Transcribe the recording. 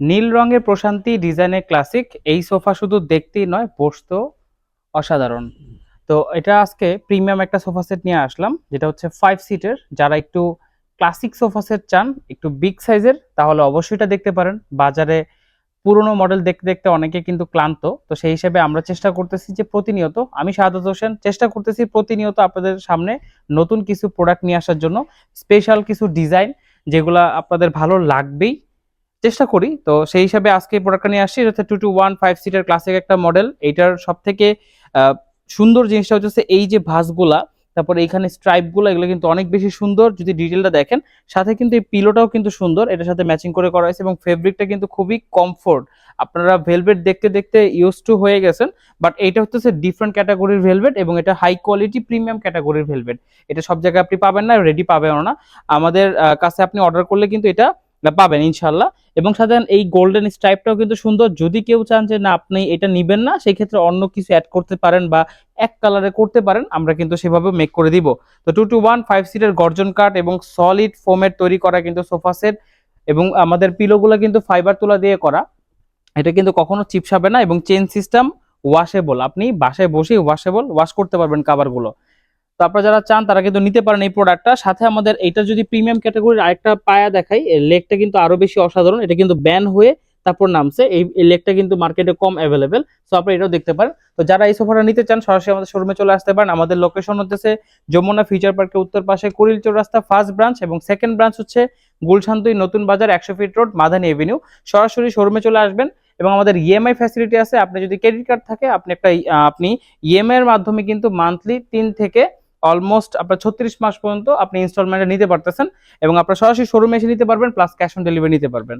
নীল রঙের প্রশান্তি ডিজাইনের ক্লাসিক এই সোফা শুধু দেখতেই নয়, বসতেও অসাধারণ। তো এটা আজকে প্রিমিয়াম একটা সোফা সেট নিয়ে আসলাম, যেটা হচ্ছে 5 সিটের। যারা একটু ক্লাসিক সোফা সেট চান, একটু বিগ সাইজের, তাহলে অবশ্যই এটা দেখতে পারেন। বাজারে পুরোনো মডেল দেখতে দেখতে অনেকে কিন্তু ক্লান্ত, তো সেই হিসেবে আমরা চেষ্টা করতেছি যে প্রতিনিয়ত, আমি শাহাদাত হোসেন চেষ্টা করতেছি প্রতিনিয়ত আপনাদের সামনে নতুন কিছু প্রোডাক্ট নিয়ে আসার জন্য, স্পেশাল কিছু ডিজাইন যেগুলা আপনাদের ভালো লাগবেই চেষ্টা করি। তো সেই হিসাবে আজকে এই প্রোডাক্টটা নিয়ে আসছি। এটা হচ্ছে 2215 সিটের ক্লাসিক একটা মডেল। এইটার সব থেকে সুন্দর জিনিসটা হচ্ছে এই যে ভাঁজগুলা, তারপরে এইখানে স্ট্রাইপগুলো, এগুলো কিন্তু অনেক বেশি সুন্দর যদি ডিটেলটা দেখেন। সাথে কিন্তু এই পিলোটাও কিন্তু সুন্দর, এটার সাথে ম্যাচিং করে করা হয়েছে, এবং ফেব্রিকটা কিন্তু খুবই কমফোর্ট। আপনারা ভেলভেট দেখতে দেখতে ইউজ টু হয়ে গেছেন, বাট এইটা হচ্ছে ডিফারেন্ট ক্যাটাগরির ভেলভেট, এবং এটা হাই কোয়ালিটি প্রিমিয়াম ক্যাটাগরির ভেলভেট। এটা সব জায়গায় আপনি পাবেন না, রেডি পাবেনও না। আমাদের কাছে আপনি অর্ডার করলে কিন্তু এটা পাবেন ইনশাল্লাহ। এবং সাথে এই গোল্ডেন স্ট্রাইপটাও কিন্তু সুন্দর। যদি কেউ চান যে না আপনি এটা নিবেন না, সেই ক্ষেত্রে অন্য কিছু অ্যাড করতে পারেন বা এক কালারে করতে পারেন, আমরা কিন্তু সেভাবে মেক করে দিব। তো 2215 সিটের গর্জন কাঠ এবং সলিড ফোমের তৈরি করা কিন্তু সোফা সেট, এবং আমাদের পিলোগুলো কিন্তু ফাইবার তুলা দিয়ে করা। এটা কিন্তু কখনো চিপসাবে না, এবং চেন সিস্টেম ওয়াশেবল। আপনি বাসায় বসে ওয়াশেবল ওয়াশ করতে পারবেন কাভারগুলো। তো আপনারা যারা চান তারা কিন্তু নিতে পারেন এই প্রোডাক্টটা। সাথে আমাদের এটা যদি প্রিমিয়াম ক্যাটাগরির আরেকটা পায়া দেখাই, লেগটা কিন্তু আরো বেশি অসাধারণ। এটা কিন্তু ব্যান হয়ে তারপর নামছে, এই লেগটা কিন্তু মার্কেটে কম অ্যাভেলেবেল। সো আপনারা এটাও দেখতে পারেন। তো যারা এই সোফাটা নিতে চান সরাসরি আমাদের শোরুমে চলে আসতে পারেন। আমাদের লোকেশন হচ্ছে যমুনা ফিউচার পার্কের উত্তর পাশে কুড়িল চৌরাস্তা ফার্স্ট ব্রাঞ্চ, এবং সেকেন্ড ব্রাঞ্চ হচ্ছে গুলশান 2 নতুন বাজার 100 ফিট রোড মাদানী এভিনিউ। সরাসরি শোরুমে চলে আসবেন। এবং আমাদের ইএমআই ফ্যাসিলিটি আছে। আপনি যদি ক্রেডিট কার্ড থাকে, আপনি ইএমআই এর মাধ্যমে কিন্তু মান্থলি 3 থেকে অলমোস্ট আপনার 36 মাস পর্যন্ত আপনি ইনস্টলমেন্টে নিতে পারতেছেন, এবং আপনার সরাসরি শোরুমে এসে নিতে পারবেন, প্লাস ক্যাশ অন ডেলিভারি নিতে পারবেন।